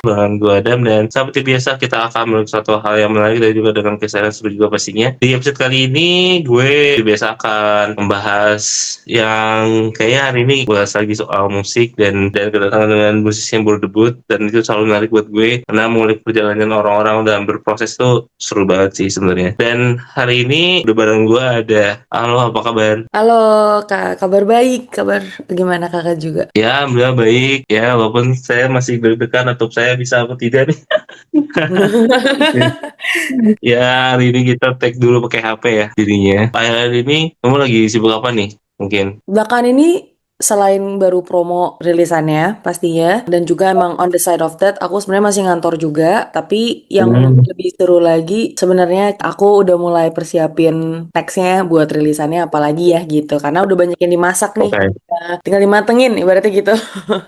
dengan gue Adam, dan seperti biasa kita akan melihat suatu hal yang menarik dan juga dengan kisah yang seru juga pastinya. Di episode kali ini gue biasa akan membahas yang kayaknya hari ini bahas lagi soal musik dan kedatangan dengan musisi yang baru debut, dan itu selalu menarik buat gue karena mengulik perjalanan orang-orang dalam berproses tuh seru banget sih sebenarnya. Dan hari ini udah bareng gue ada Halo, apa kabar? Halo Kak, kabar baik. Kabar gimana Kakak juga? Ya, alhamdulillah baik ya, walaupun saya masih deg-degan atau saya bisa apa tidak nih. Ya, hari ini kita tag dulu pakai HP ya jadinya. Akhir-akhir ini kamu lagi sibuk apa nih? Mungkin. Belakangan ini selain baru promo rilisannya pastinya, dan juga emang on the side of that aku sebenarnya masih ngantor juga, tapi yang Hmm, lebih seru lagi sebenarnya aku udah mulai persiapin nextnya buat rilisannya apalagi ya gitu, karena udah banyak yang dimasak nih. oke. Tinggal dimatengin ibaratnya gitu.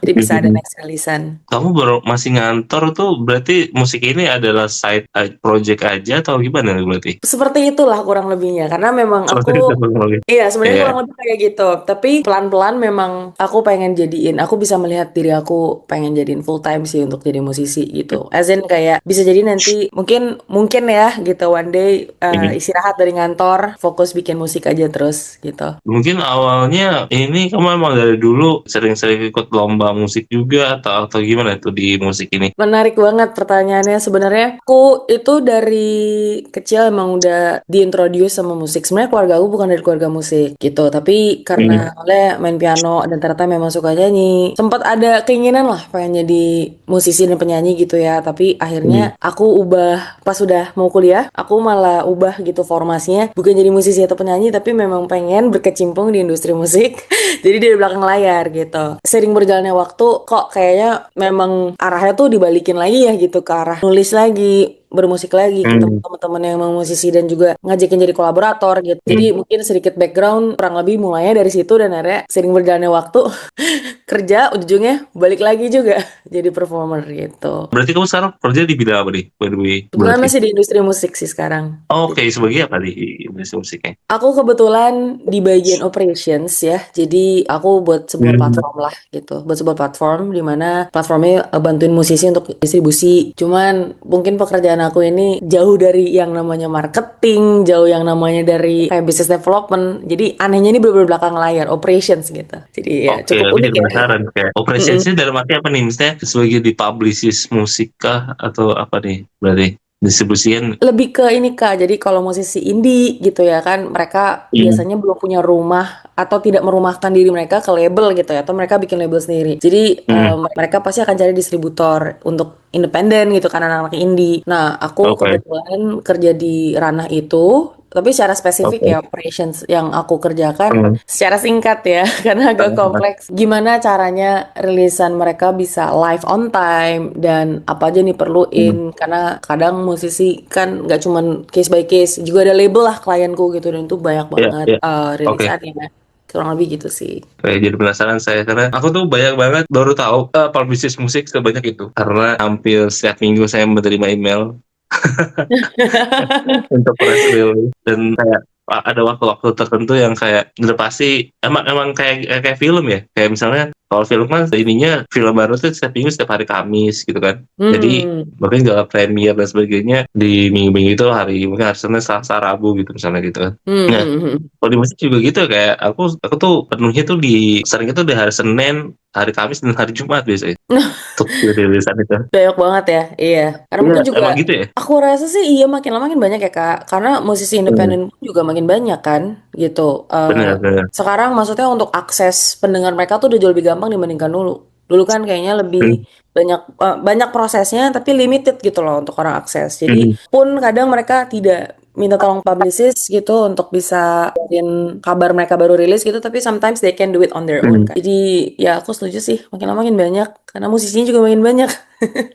Jadi bisa ada next rilisan. Kamu baru masih ngantor tuh berarti musik ini adalah side project aja atau gimana berarti? Seperti itulah kurang lebihnya, karena memang Seperti itu aku. kurang lebih. Iya, sebenarnya Iya. kurang lebih kayak gitu. Tapi pelan-pelan memang aku pengen jadiin, aku bisa melihat diri aku pengen jadiin full time sih untuk jadi musisi gitu. As in kayak bisa jadi nanti mungkin mungkin ya gitu one day Mhm. istirahat dari ngantor, fokus bikin musik aja terus gitu. Mungkin awalnya ini kamu emang dari dulu sering-sering ikut lomba musik juga atau gimana tuh di musik ini? Menarik banget pertanyaannya. Sebenarnya aku itu dari kecil emang udah diintroduce sama musik. Sebenarnya keluarga aku bukan dari keluarga musik gitu, tapi Mhm. karena oleh main piano dan ternyata memang suka nyanyi. Sempat ada keinginan lah pengen jadi musisi dan penyanyi gitu ya, tapi Mhm. akhirnya aku ubah pas sudah mau kuliah, aku malah ubah gitu formasinya, bukan jadi musisi atau penyanyi, tapi memang pengen berkecimpung di industri musik. Jadi dari belakang layar gitu. Sering berjalannya waktu kok kayaknya memang arahnya tuh dibalikin lagi ya gitu ke arah nulis lagi, bermusik lagi, ketemu Mhm. teman-teman yang emang musisi dan juga ngajakin jadi kolaborator gitu. Jadi Mhm. mungkin sedikit background kurang lebih mulainya dari situ, dan akhirnya sering berjalannya waktu kerja ujungnya balik lagi juga jadi performer gitu. Berarti kamu sekarang kerja di bidang apa nih? By the way, Kebetulan berarti. masih di industri musik sih sekarang. Oke, sebagai apa di industri musiknya? Aku kebetulan di bagian operations ya, jadi aku buat sebuah Hmm. platform lah gitu, buat sebuah platform di mana platformnya bantuin musisi untuk distribusi. Cuman mungkin pekerjaan aku ini jauh dari yang namanya marketing, jauh yang namanya dari kayak business development. Jadi anehnya ini bener-bener belakang layar, operations gitu. Jadi ya Oke, cukup aku unik jadi ya. penasaran kayak Mm-mm. operasinya dalam arti apa nih? Misalnya sebagai di publicist musik kah atau apa nih? Berarti distribusian. Lebih ke ini Kak, jadi kalau musisi indie gitu ya kan, mereka Hmm. biasanya belum punya rumah atau tidak merumahkan diri mereka ke label gitu ya, atau mereka bikin label sendiri. Jadi Hmm. mereka pasti akan cari distributor untuk independen gitu kan, anak-anak indie. Nah, aku Oke. kebetulan kerja di ranah itu, tapi secara spesifik Oke. ya operations yang aku kerjakan Hmm. secara singkat ya, karena agak kompleks. Gimana caranya rilisan mereka bisa live on time dan apa aja nih Hmm. perluin, karena kadang musisi kan nggak cuman case by case, juga ada label lah klienku gitu, dan itu banyak Ya, banget ya. Oke. rilisannya. Kurang lebih gitu sih. Kayak jadi penasaran saya karena aku tuh banyak banget baru tahu publicist musik sebanyak itu karena hampir setiap minggu saya menerima email untuk press release, dan kayak ada waktu-waktu tertentu yang kayak udah pasti emang emang kayak film ya, kayak misalnya kalau film kan ininya film baru tuh setiap minggu setiap hari Kamis gitu kan, jadi Hmm. mungkin gak premier dan sebagainya di minggu-minggu itu hari mungkin hari Senin Selasa Rabu gitu misalnya gitu kan. Hmm. Nah, Hmm. Hmm. kalau di musik juga gitu kayak aku tuh penuhnya tuh sering itu di hari Senin, hari Kamis dan hari Jumat biasanya untuk rilisan itu. Banyak banget ya, iya. Karena Iya, mungkin juga, emang gitu ya. aku rasa sih iya makin lama makin banyak ya Kak. Karena musisi Hmm. independen pun juga makin banyak kan, gitu. Bener, bener. Sekarang maksudnya untuk akses pendengar mereka tuh udah jauh lebih gampang dibandingkan dulu. Dulu kan kayaknya lebih Hmm. banyak banyak prosesnya tapi limited gitu loh untuk orang akses. Jadi Hmm. pun kadang mereka tidak minta tolong publicist gitu untuk bisa bikin kabar mereka baru rilis gitu, tapi sometimes they can do it on their own Hmm. kan. Jadi ya aku setuju sih makin lama makin banyak karena musisinya juga makin banyak.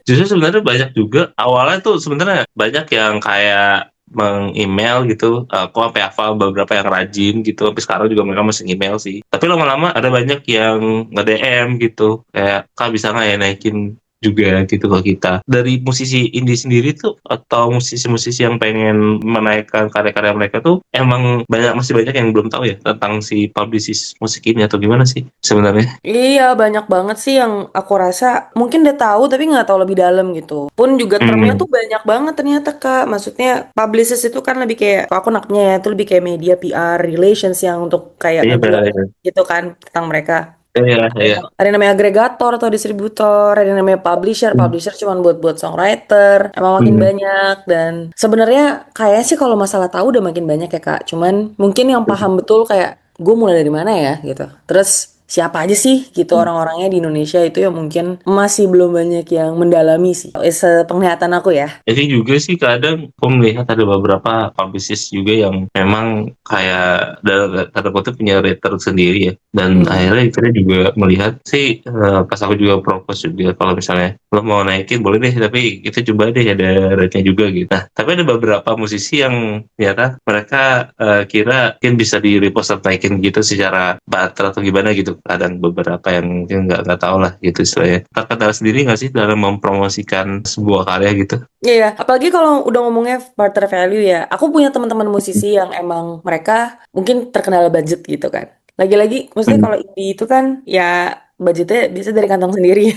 Justru sebenarnya banyak juga awalnya tuh sebenarnya banyak yang kayak meng-email gitu, aku sampai hafal beberapa yang rajin gitu, sampai sekarang juga mereka masih email sih. Tapi lama-lama ada banyak yang nge-DM gitu, kayak Kak bisa nggak ya naikin juga gitu ke kita. Dari musisi indie sendiri tuh atau musisi-musisi yang pengen menaikkan karya-karya mereka tuh emang masih banyak yang belum tahu ya tentang si publicist musik ini atau gimana sih sebenarnya? Iya, banyak banget sih yang aku rasa mungkin udah tahu tapi nggak tahu lebih dalam gitu. Pun juga termnya Hmm. tuh banyak banget ternyata Kak. Maksudnya publicist itu kan lebih kayak, kalau aku nangkepnya ya, itu lebih kayak media PR relations yang untuk kayak Iya, ngejual gitu kan tentang mereka. iya, iya. Ada yang namanya agregator atau distributor, ada yang namanya publisher. Hmm. Publisher cuma buat songwriter. Emang makin Hmm. banyak dan sebenarnya kayaknya sih kalau masalah tahu udah makin banyak ya Kak. Cuman mungkin yang paham betul kayak gue mulai dari mana ya gitu. Terus siapa aja sih gitu orang-orangnya di Indonesia itu yang mungkin masih belum banyak yang mendalami sih. Sepenglihatan aku ya. Jadi juga sih kadang aku melihat ada beberapa publicist juga yang memang kayak dalam tanda kutip punya rate tersendiri ya. Dan Hmm. akhirnya kita juga melihat sih pas aku juga propose juga kalau misalnya lo mau naikin boleh deh tapi kita coba deh ada rate-nya juga gitu. Nah tapi ada beberapa musisi yang ternyata mereka kira mungkin bisa di repost atau naikin gitu secara barter atau gimana gitu. Kadang beberapa yang mungkin nggak tahu lah gitu istilahnya. Kakak sendiri nggak sih dalam mempromosikan sebuah karya gitu? Iya, apalagi kalau udah ngomongnya barter value ya. Aku punya teman-teman musisi yang emang mereka mungkin terkenal budget gitu kan. Lagi-lagi, maksudnya Hmm. kalau indie itu kan ya budgetnya bisa dari kantong sendiri.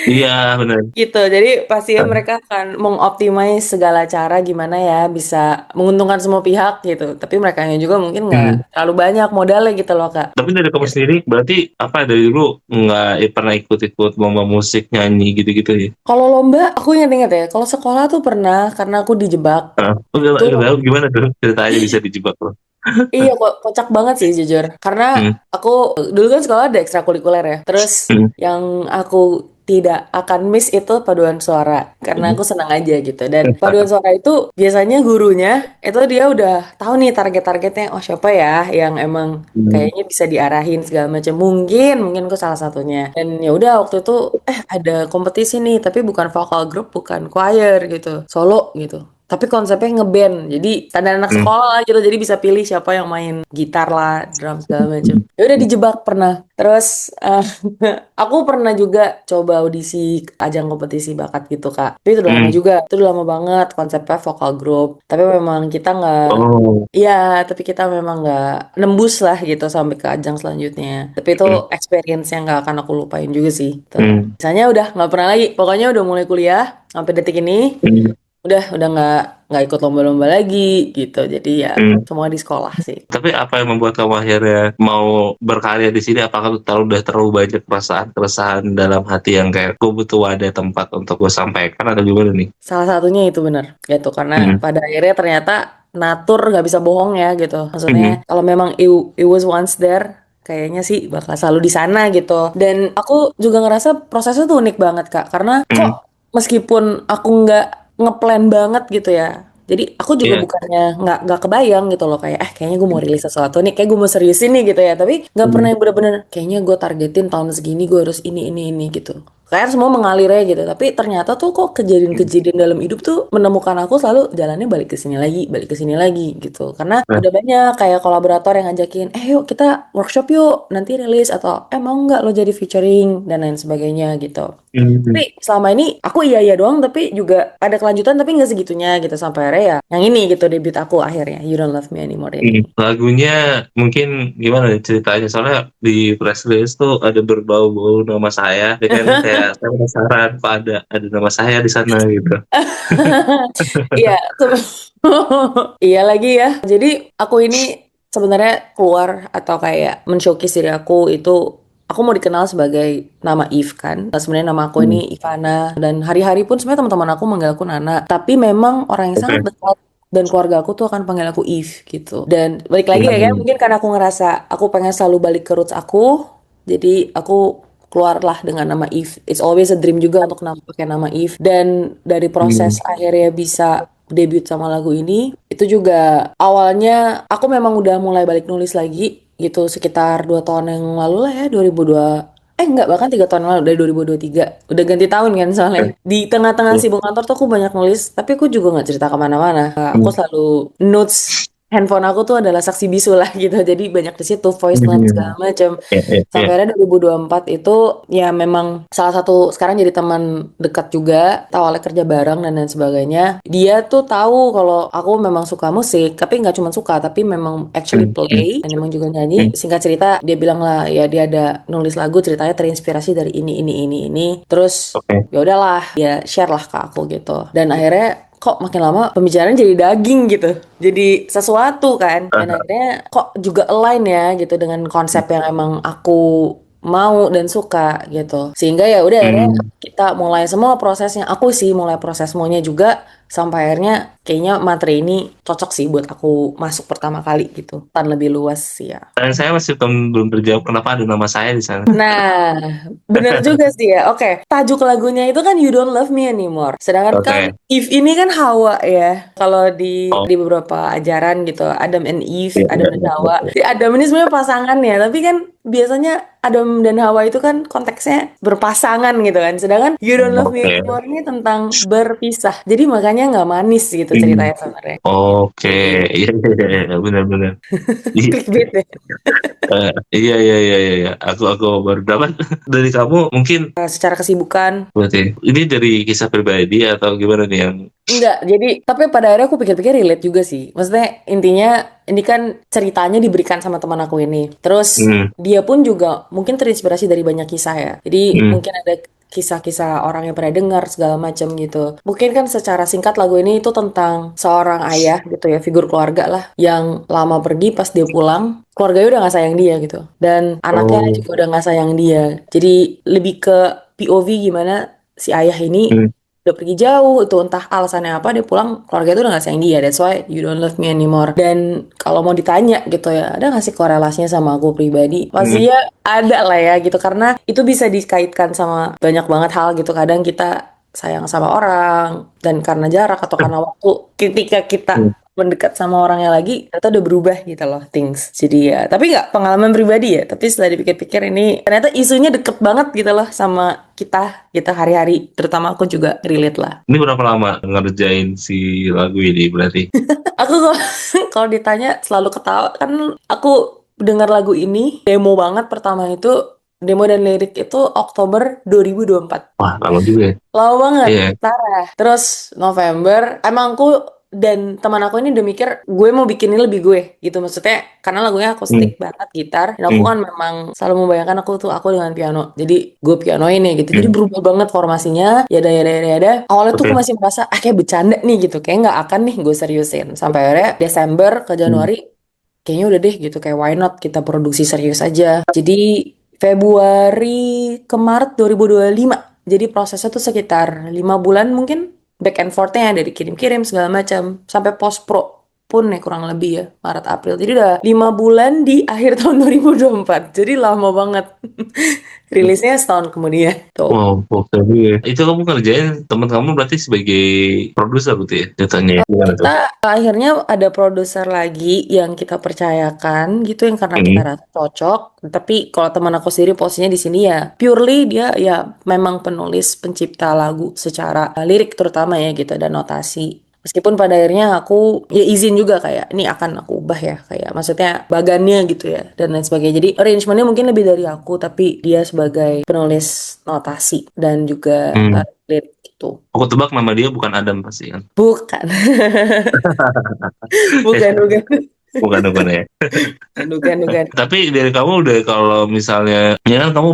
Iya benar. Gitu, jadi pastinya mereka akan mengoptimize segala cara gimana ya bisa menguntungkan semua pihak gitu. Tapi mereka juga mungkin nggak Hmm. terlalu banyak modalnya gitu loh Kak. Tapi dari kamu Gitu. sendiri berarti apa dari dulu nggak pernah ikut-ikut lomba musik nyanyi gitu-gitu ya? Kalau lomba, aku ingat-ingat ya, kalau sekolah tuh pernah karena aku dijebak. Nah, enggak, Itu enggak tahu gimana tuh ceritanya bisa dijebak loh. iya kok kocak banget sih jujur. Karena Hmm. aku dulu kan sekolah ada ekstrakurikuler ya. Terus Hmm. yang aku tidak akan miss itu paduan suara karena Hmm. aku senang aja gitu. Dan paduan suara itu biasanya gurunya itu dia udah tahu nih target-targetnya. Oh siapa ya yang emang Hmm. kayaknya bisa diarahin segala macam. Mungkin aku salah satunya. Dan ya udah waktu itu ada kompetisi nih tapi bukan vocal group, bukan choir gitu. Solo gitu. Tapi konsepnya ngeband, jadi standar anak Hmm. sekolah lah gitu, jadi bisa pilih siapa yang main gitar lah, drum segala macam. Ya udah dijebak pernah. Terus aku pernah juga coba audisi ajang kompetisi bakat gitu Kak. Tapi itu udah lama Hmm. juga, itu udah lama banget konsepnya vokal group. Tapi memang kita nggak, Oh. iya, tapi kita memang nggak nembus lah gitu sampai ke ajang selanjutnya. Tapi itu Hmm. experience yang nggak akan aku lupain juga sih. Tuh. Hmm. Misalnya udah nggak pernah lagi, pokoknya udah mulai kuliah sampai detik ini Hmm. udah nggak ikut lomba-lomba lagi gitu jadi ya Hmm. semua di sekolah sih. Tapi apa yang membuat kamu akhirnya mau berkarya di sini? Apakah udah terlalu banyak keresahan dalam hati yang kayak gue butuh wadah tempat untuk gue sampaikan atau gimana nih? Salah satunya itu benar gitu karena Hmm. pada akhirnya ternyata natur nggak bisa bohong ya gitu maksudnya Hmm. kalau memang it was once there kayaknya sih bakal selalu di sana gitu dan aku juga ngerasa prosesnya tuh unik banget Kak karena kok Hmm. meskipun aku nggak ngeplan banget gitu ya. Jadi aku juga Iya. bukannya nggak kebayang gitu loh kayak kayaknya gue mau rilis sesuatu nih kayak gue mau seriusin nih gitu ya tapi nggak pernah Hmm. yang bener-bener kayaknya gue targetin tahun segini gue harus ini gitu kayak semua mengalir aja gitu tapi ternyata tuh kok kejadian-kejadian dalam hidup tuh menemukan aku selalu jalannya balik ke sini lagi gitu karena Nah. udah banyak kayak kolaborator yang ngajakin yuk kita workshop yuk nanti rilis atau mau nggak lo jadi featuring dan lain sebagainya gitu. Hmm. Tapi selama ini aku iya doang tapi juga ada kelanjutan tapi nggak segitunya gitu sampai akhirnya ya yang ini gitu debut aku akhirnya You Don't Love Me Anymore ini. Lagunya mungkin gimana nih ceritanya soalnya di press release tuh ada berbau-bau nama saya ya kan kayak saya penasaran kok ada nama saya di sana gitu. Iya, iya lagi ya. Jadi aku ini sebenarnya keluar atau kayak men-showcase diri aku itu aku mau dikenal sebagai nama Eve kan. Sebenarnya nama aku ini Hmm. Ivana dan hari-hari pun sebenarnya teman-teman aku manggil aku Nana. Tapi memang orang yang sangat Oke. dekat dan keluarga aku tuh akan panggil aku Eve gitu. Dan balik lagi ya Hmm. mungkin karena aku ngerasa aku pengen selalu balik ke roots aku. Jadi aku keluarlah dengan nama Eve. It's always a dream juga untuk pakai nama Eve. Dan dari Hmm. proses akhirnya bisa debut sama lagu ini, itu juga awalnya aku memang udah mulai balik nulis lagi gitu sekitar 2 tahun yang lalu lah ya 2002 enggak bahkan 3 tahun yang lalu dari 2023 udah ganti tahun kan soalnya di tengah-tengah Tuh. sibuk kantor tuh aku banyak nulis tapi aku juga nggak cerita kemana-mana. Aku Hmm. selalu notes handphone aku tuh adalah saksi bisu lah gitu. Jadi banyak di situ voice note segala Hmm. macam. Ya, ya, ya. Sampai akhirnya 2024 itu ya memang salah satu sekarang jadi teman dekat juga, awalnya kerja bareng dan lain sebagainya. Dia tuh tahu kalau aku memang suka musik, tapi nggak cuma suka, tapi memang actually Hmm, hmm, play dan emang juga nyanyi. hmm. Singkat cerita dia bilang lah ya dia ada nulis lagu ceritanya terinspirasi dari ini. Terus Oke. ya udahlah dia share lah ke aku gitu. Dan akhirnya kok makin lama pembicaraan jadi daging gitu. Jadi sesuatu kan. Dan Ah, akhirnya kok juga align ya gitu dengan konsep yang emang aku mau dan suka gitu. Sehingga ya udah akhirnya hmm. kita mulai semua prosesnya. Aku sih mulai proses maunya juga sampai akhirnya kayaknya materi ini cocok sih buat aku masuk pertama kali gitu. Tan lebih luas sih ya. Dan saya masih belum terjawab kenapa ada nama saya di sana. Nah, bener juga sih ya. Oke, tajuk lagunya itu kan You Don't Love Me Anymore. Sedangkan kan Oke. Eve ini kan Hawa ya. Kalau Oh, di beberapa ajaran gitu, Adam and Eve, iya, Adam iya, dan iya, Hawa. iya. Si Adam ini sebenarnya pasangan ya, tapi kan biasanya Adam dan Hawa itu kan konteksnya berpasangan gitu kan. Sedangkan You Don't Love Me Oke. Anymore ini tentang berpisah. Jadi makanya nggak manis gitu Hmm. ceritanya sebenarnya. Oke. Gitu. Iya, iya, iya, benar-benar. Iya, Clickbait deh. iya, iya, iya, iya, iya. Aku baru dapat dari kamu mungkin Secara kesibukan. berarti ini dari kisah pribadi atau gimana nih yang Enggak, jadi tapi pada akhirnya aku pikir-pikir relate juga sih. Maksudnya intinya ini kan ceritanya diberikan sama teman aku ini. Terus hmm, dia pun juga mungkin terinspirasi dari banyak kisah ya. Jadi hmm, mungkin ada kisah-kisah orang yang pernah dengar segala macam gitu. Mungkin kan secara singkat lagu ini itu tentang seorang ayah gitu ya, figur keluarga lah yang lama pergi pas dia pulang, keluarganya udah nggak sayang dia gitu. Dan anaknya oh, juga udah nggak sayang dia. Jadi lebih ke POV gimana si ayah ini hmm, udah pergi jauh itu entah alasannya apa dia pulang keluarga itu udah gak sayang dia, that's why you don't love me anymore. Dan kalau mau ditanya gitu ya ada gak sih korelasinya sama aku pribadi, hmm, pastinya ada lah ya gitu karena itu bisa dikaitkan sama banyak banget hal gitu. Kadang kita sayang sama orang dan karena jarak atau karena waktu ketika kita hmm. mendekat sama orangnya lagi ternyata udah berubah gitu loh things. Jadi ya tapi nggak pengalaman pribadi ya, tapi setelah dipikir-pikir ini ternyata isunya deket banget gitu loh sama kita hari-hari, terutama aku juga relate lah. Ini berapa lama ngerjain si lagu ini berarti? Aku kalau kalau ditanya selalu ketawa kan aku dengar lagu ini demo banget pertama itu, demo dan lirik itu Oktober 2024. Wah, lama juga ya. Lama banget, Iya. parah. Terus November, emang aku dan teman aku ini udah mikir gue mau bikin ini lebih gue gitu. Maksudnya karena lagunya Hmm, akustik banget gitar. Dan aku hmm, kan memang selalu membayangkan aku dengan piano. Jadi gue pianoin ya gitu. Jadi hmm. berubah banget formasinya. Ya. Awalnya tuh aku Oke. masih merasa kayak bercanda nih gitu. Kayak nggak akan nih gue seriusin. Sampai akhirnya Desember ke Hmm. Januari kayaknya udah deh gitu. Kayak why not kita produksi serius aja. Jadi Februari ke Maret 2025. Jadi prosesnya tuh sekitar 5 bulan mungkin, back and forthnya dari kirim-kirim segala macam sampai post pro pun ya kurang lebih ya Maret April. Jadi udah 5 bulan di akhir tahun 2024. Jadi lama banget. Rilisnya setahun kemudian tuh. Wow, oke juga ya. Itu kamu ngerjain teman kamu berarti sebagai produser gitu ya, jatuhnya ya? Gimana tuh? Kita akhirnya ada produser lagi yang kita percayakan gitu yang karena kita Hmm, rasa cocok. Tapi kalau teman aku sendiri posisinya di sini ya purely dia ya memang penulis pencipta lagu secara lirik terutama ya gitu dan notasi. Meskipun pada akhirnya aku ya izin juga kayak ini akan aku ubah ya kayak maksudnya bagannya gitu ya dan lain sebagainya. Jadi arrangementnya mungkin lebih dari aku tapi dia sebagai penulis notasi dan juga hmm. lirik gitu. Aku tebak nama dia bukan Adam pasti kan? Bukan. Bukan. Bukan ya. Dugaan. Tapi dari kamu udah kalau misalnya, ya kan kamu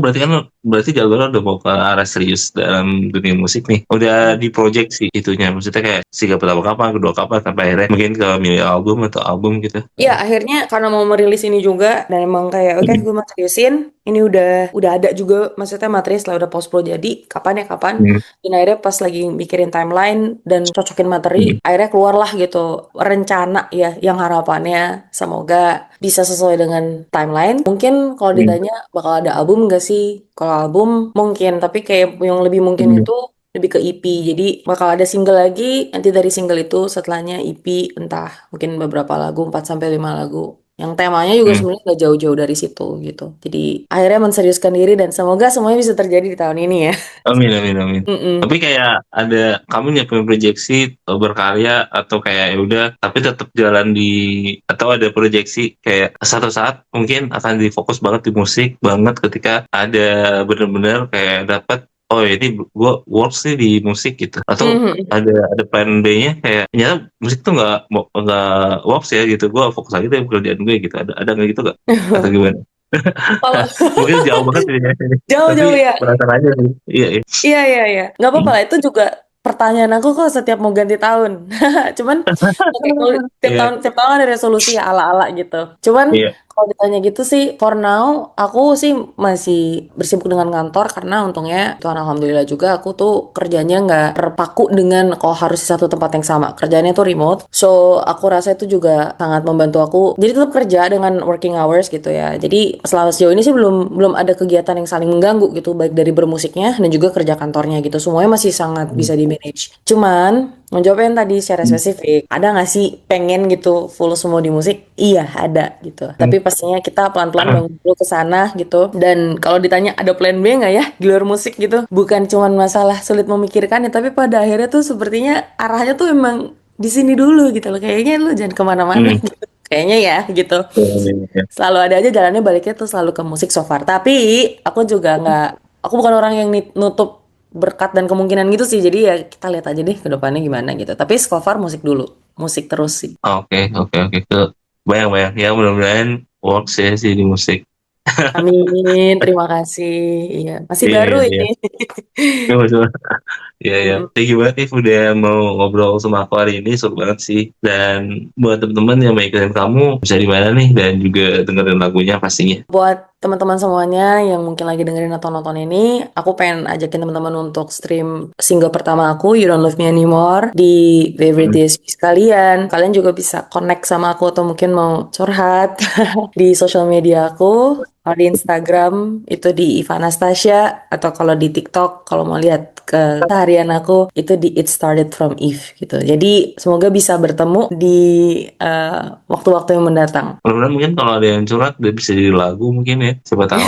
berarti jalurnya udah mau ke arah serius dalam dunia musik nih. Udah di project sih itunya, maksudnya kayak single pertama kapan, kedua kapan, sampai akhirnya mungkin ke milih album atau album gitu. Ya akhirnya karena mau merilis ini juga dan emang kayak oke Hmm, gue mau seriusin ini udah ada juga maksudnya materi setelah udah post pro jadi kapan ya kapan, hmm, dan akhirnya pas lagi mikirin timeline dan cocokin materi hmm, akhirnya keluarlah gitu rencana ya yang harapannya semoga bisa sesuai dengan timeline. Mungkin kalau hmm, ditanya bakal ada album gak sih, kalau album mungkin tapi kayak yang lebih mungkin hmm. itu lebih ke EP. Jadi bakal ada single lagi, nanti dari single itu setelahnya EP entah mungkin beberapa lagu 4 sampai 5 lagu. Yang temanya juga Hmm. sebenarnya nggak jauh-jauh dari situ gitu. Jadi akhirnya menseriuskan diri dan semoga semuanya bisa terjadi di tahun ini ya. Amin, amin, amin. Mm-mm. Tapi kayak ada kamu punya proyeksi berkarya atau kayak ya udah, tapi tetap jalan di atau ada proyeksi kayak satu saat mungkin akan difokus banget di musik banget ketika ada bener-bener kayak dapat oh ini gua works nih di musik gitu atau Mhm. ada plan B-nya kayak ternyata musik tuh nggak works ya gitu gua fokus aja deh pekerjaan gue gitu ada nggak gitu nggak atau gimana. Kalau Mungkin jauh banget ini tapi jauh-jauh ya. penasaran aja sih iya iya. Iya, iya, iya. Nggak apa-apa lah. Itu juga pertanyaan aku kok setiap mau ganti tahun. Cuman, oke, kalau Iya, tiap tahun ada resolusi ya ala-ala gitu. Cuman, iya. kalau ditanya gitu sih, for now, aku sih masih bersibuk dengan kantor karena untungnya, Tuhan Alhamdulillah juga, aku tuh kerjanya nggak terpaku dengan kalau harus di satu tempat yang sama. Kerjanya tuh remote. So, aku rasa itu juga sangat membantu aku. Jadi tetap kerja dengan working hours gitu ya. Jadi, selama sejauh ini sih belum belum ada kegiatan yang saling mengganggu gitu, baik dari bermusiknya dan juga kerja kantornya gitu. Semuanya masih sangat bisa di manage. Cuman, menjawab yang tadi secara spesifik, ada nggak sih pengen gitu full semua di musik? Iya, ada gitu. Tapi pastinya kita pelan-pelan bangun dulu ke sana gitu. Dan kalau ditanya ada plan B nggak ya di luar musik gitu? Bukan cuma masalah sulit memikirkan ya, tapi pada akhirnya tuh sepertinya arahnya tuh emang di sini dulu gitu loh. Kayaknya lu jangan kemana-mana Hmm. gitu. Kayaknya ya gitu. Iya, iya, iya. Selalu ada aja jalannya baliknya tuh selalu ke musik so far. Tapi aku juga nggak, aku bukan orang yang nutup berkat dan kemungkinan gitu sih. Jadi ya kita lihat aja deh ke depannya gimana gitu. Tapi so far musik dulu, musik terus sih. Oke, oke, oke. Bayang-bayang. Ya, mudah-mudahan works ya sih di musik. Amin, terima kasih. Iya, masih Iya, baru iya, iya. ini. Iya, betul. Iya, iya. Mm-mm. Thank you banget nih udah mau ngobrol sama aku hari ini. Seru banget sih. Dan buat teman-teman yang mau ikutin kamu, bisa di mana nih? Dan juga dengerin lagunya pastinya. Buat teman-teman semuanya yang mungkin lagi dengerin atau nonton ini, aku pengen ajakin teman-teman untuk stream single pertama aku, You Don't Love Me Anymore, di favorite Hmm. DSP sekalian. Kalian juga bisa connect sama aku atau mungkin mau curhat di sosial media aku. Kalau di Instagram itu di Ivanastasia, atau kalau di TikTok kalau mau lihat keseharian aku itu di It Started From Eve gitu. Jadi semoga bisa bertemu di waktu-waktu yang mendatang. Mudah-mudahan mungkin kalau ada yang curhat, dia bisa jadi lagu mungkin ya. Siapa tahu.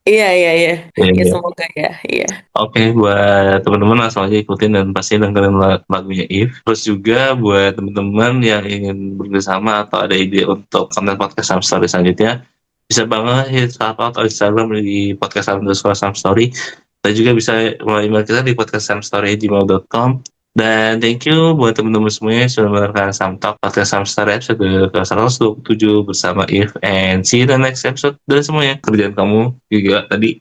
Iya, iya, iya. Iya, Ya iya. semoga ya. Iya. Oke, buat teman-teman langsung aja ikutin dan pasti dengerin lagunya If. Terus juga buat teman-teman yang ingin bekerjasama atau ada ide untuk konten podcast Sam Story selanjutnya, bisa banget hit shout atau Instagram di podcast Sam Story. Dan juga bisa melalui email kita di podcastsamstory@gmail.com. Dan thank you buat teman-teman semuanya yang sudah mendengarkan Sam Talk podcast Sam Story episode ke 127 bersama If. And see you in the next episode. Dan semuanya, kerjaan kamu juga tadi